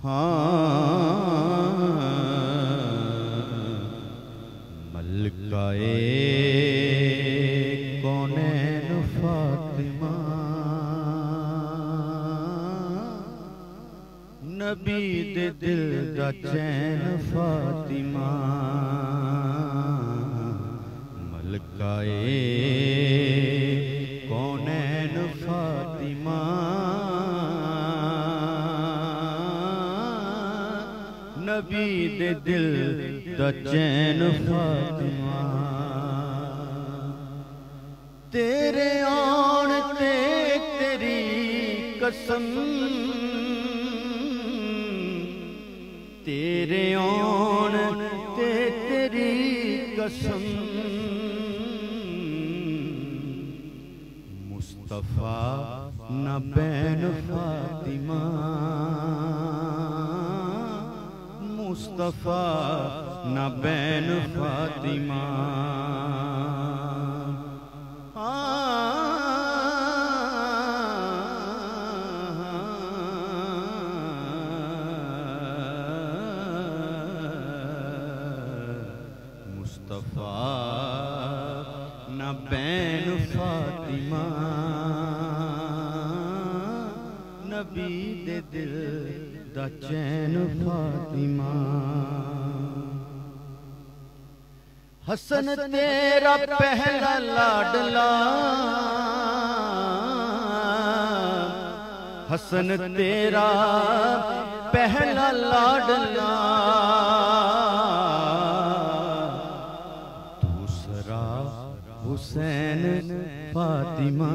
हाँ मलकाए कौनैन फातिमा नबी दे दिल दा चैन फातिमा मलकाए कौनैन फातिमा नबी दे दिल दा चैन फातिमा तेरे आन ते तेरी कसम तेरे आन ते तेरी कसम मुस्तफा न बैन फातिमा मुस्तफा न बैन फातिमा मुस्तफा न बैन फातिमा नबी दे दिल दा चैन फातिमा हसन तेरा पहला लाडला हसन तेरा पहला लाडला दूसरा हुसैन फातिमा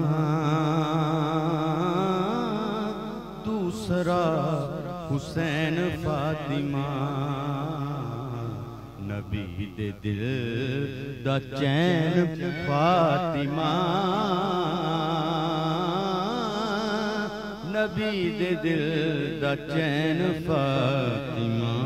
दूसरा हुसैन फातिमा नबी दे दिल दा चैन फातिमा नबी दे दिल दा चैन फातिमा